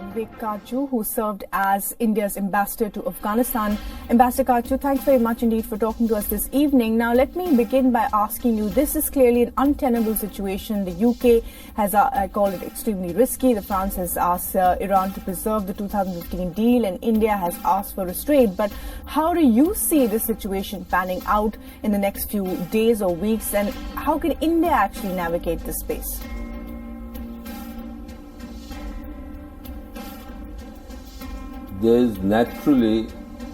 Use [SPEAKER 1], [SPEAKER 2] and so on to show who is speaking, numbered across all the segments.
[SPEAKER 1] Kaju, who served as India's ambassador to Afghanistan. Ambassador Kaju, thanks very much indeed for talking to us this evening. Now, let me begin by asking you, this is clearly an untenable situation. The UK has called it extremely risky. The France has asked Iran to preserve the 2015 deal, and India has asked for restraint. But how do you see the situation panning out in the next few days or weeks, and how can India actually navigate this space?
[SPEAKER 2] There is naturally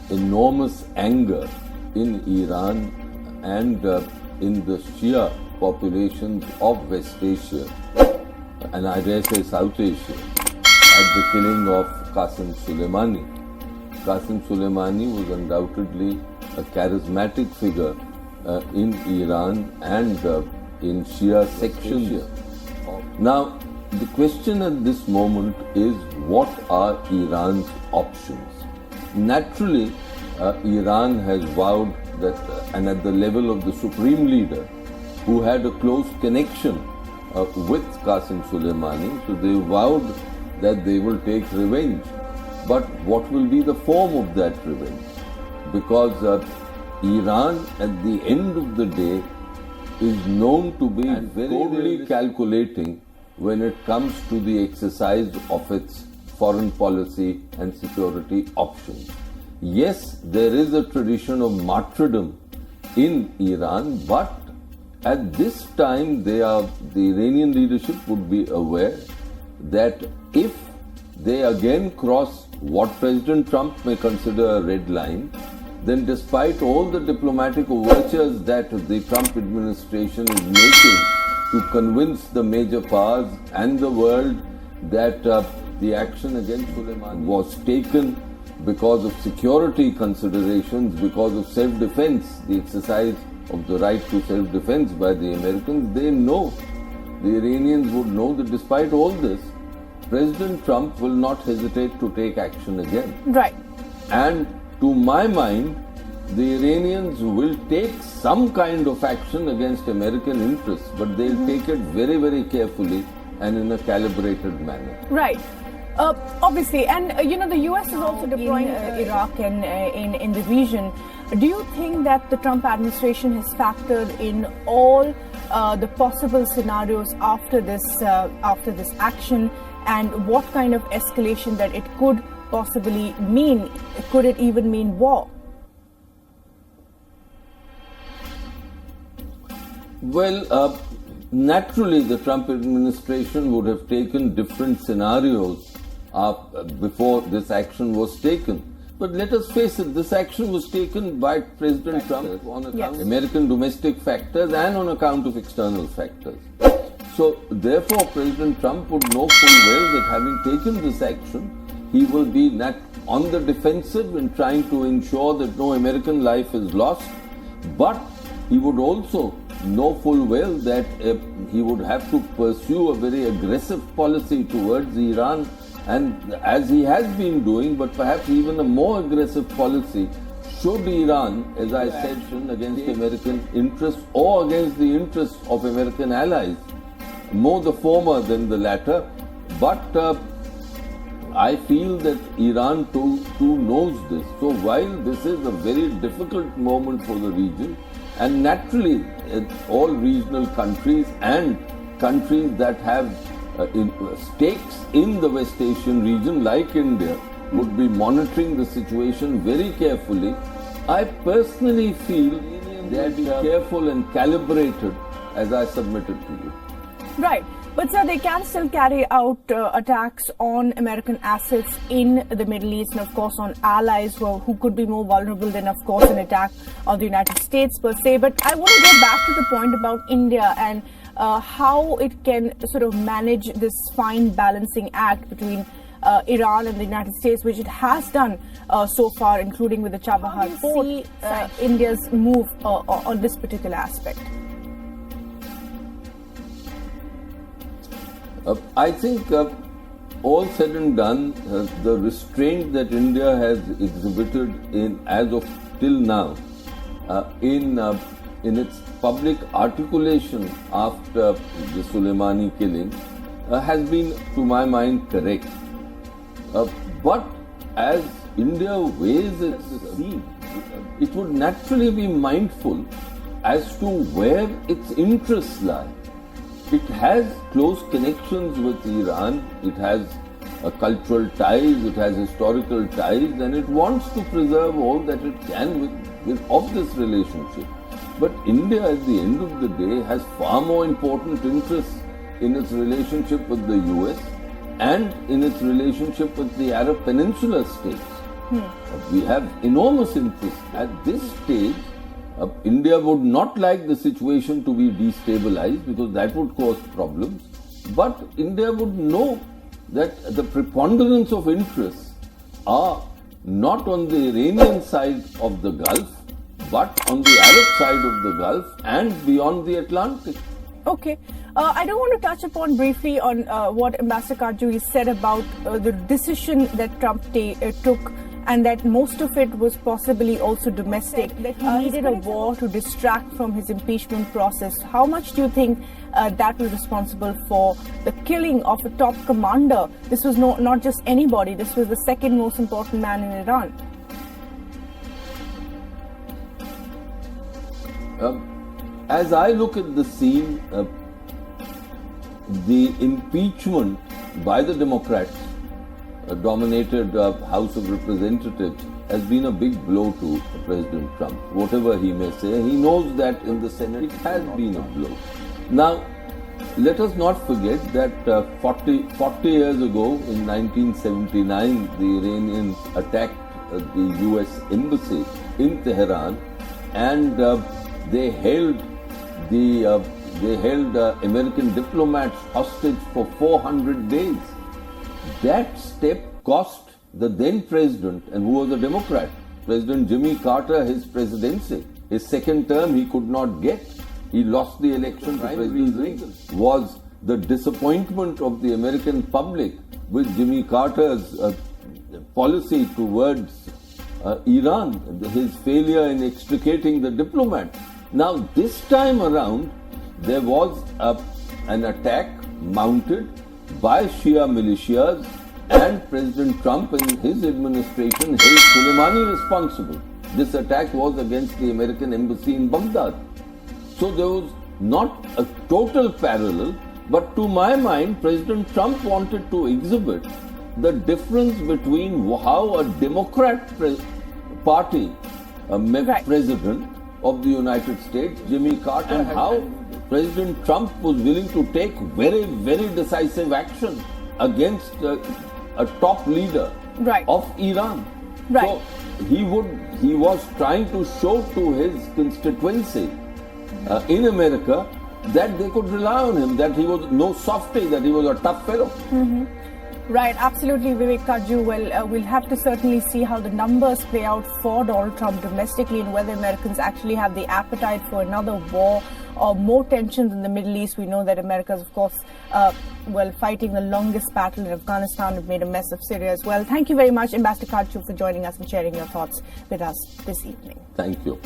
[SPEAKER 2] enormous anger in Iran and in the Shia populations of West Asia, and I dare say South Asia, at the killing of Qassem Soleimani. Qassem Soleimani was undoubtedly a charismatic figure in Iran and in Shia sections. Now, the question at this moment is, what are Iran's options? Naturally, Iran has vowed that, and at the level of the supreme leader, who had a close connection with Qassem Soleimani, so they vowed that they will take revenge. But what will be the form of that revenge? Because Iran, at the end of the day, is known to be very calculating when it comes to the exercise of its foreign policy and security options. Yes, there is a tradition of martyrdom in Iran, but at this time the Iranian leadership would be aware that if they again cross what President Trump may consider a red line, then despite all the diplomatic overtures that the Trump administration is making to convince the major powers and the world that the action against Soleimani was taken because of security considerations, because of self-defense, the exercise of the right to self-defense by the Americans, they know, the Iranians would know that despite all this, President Trump will not hesitate to take action again.
[SPEAKER 1] Right.
[SPEAKER 2] And to my mind, the Iranians will take some kind of action against American interests, but they'll take it very, very carefully and in a calibrated manner.
[SPEAKER 1] Right. Obviously, and the US is also deploying Iraq and in the region. Do you think that the Trump administration has factored in all the possible scenarios after this action, and what kind of escalation that it could possibly mean? Could it even mean war?
[SPEAKER 2] Well, naturally the Trump administration would have taken different scenarios before this action was taken. But let us face it, this action was taken by President Trump on account of American domestic factors and on account of external factors. So therefore President Trump would know full well that having taken this action, he will be on the defensive in trying to ensure that no American life is lost, but he would also know full well that he would have to pursue a very aggressive policy towards Iran, and as he has been doing, but perhaps even a more aggressive policy should Iran, as I said, against American interests or against the interests of American allies, more the former than the latter. But I feel that Iran too knows this. So while this is a very difficult moment for the region, and naturally all regional countries and countries that have stakes in the West Asian region like India would be monitoring the situation very carefully, I personally feel they have been careful and calibrated as I submitted to you.
[SPEAKER 1] Right. But sir, they can still carry out attacks on American assets in the Middle East, and of course on allies who could be more vulnerable than, of course, an attack on the United States per se. But I want to go back to the point about India and how it can sort of manage this fine balancing act between Iran and the United States, which it has done so far, including with the Chabahar port. India's move on this particular aspect?
[SPEAKER 2] I think all said and done, the restraint that India has exhibited as of till now in its public articulation after the Soleimani killing has been, to my mind, correct. But as India weighs its seat, it would naturally be mindful as to where its interests lie. It has close connections with Iran, it has cultural ties, it has historical ties, and it wants to preserve all that it can of this relationship. But India, at the end of the day, has far more important interests in its relationship with the US and in its relationship with the Arab Peninsula states. We have enormous interests. At this stage, India would not like the situation to be destabilized because that would cause problems. But India would know that the preponderance of interests are not on the Iranian side of the Gulf, but on the Arab side of the Gulf and beyond the Atlantic.
[SPEAKER 1] Okay. I do want to touch upon briefly on what Ambassador Kajju said about the decision that Trump took, and that most of it was possibly also domestic, that he needed a war to distract from his impeachment process. How much do you think that was responsible for the killing of a top commander? This was not just anybody, this was the second most important man in Iran.
[SPEAKER 2] As I look at the scene, the impeachment by the Democrats dominated House of Representatives has been a big blow to President Trump. Whatever he may say, he knows that in the Senate it has been a blow. Now, let us not forget that 40 years ago, in 1979, the Iranians attacked the US embassy in Tehran, and they held American diplomats hostage for 400 days. That step cost the then president, and who was a Democrat, President Jimmy Carter, his presidency. His second term he could not get. He lost the election to President Reagan. Was the disappointment of the American public with Jimmy Carter's policy towards Iran, his failure in extricating the diplomat. Now, this time around, there was an attack mounted by Shia militias, and President Trump and his administration held Soleimani responsible. This attack was against the American embassy in Baghdad. So there was not a total parallel, but to my mind, President Trump wanted to exhibit the difference between how a Democrat party president of the United States, Jimmy Carter, and how President Trump was willing to take very, very decisive action against a top leader of Iran. So he was trying to show to his constituency in America that they could rely on him, that he was no softy, that he was a tough fellow.
[SPEAKER 1] Right, absolutely, Vivek Kajju. Well, we'll have to certainly see how the numbers play out for Donald Trump domestically, and whether Americans actually have the appetite for another war or more tensions in the Middle East. We know that America is, of course, fighting the longest battle in Afghanistan. It made a mess of Syria as well. Thank you very much, Ambassador Kajju, for joining us and sharing your thoughts with us this evening.
[SPEAKER 2] Thank you.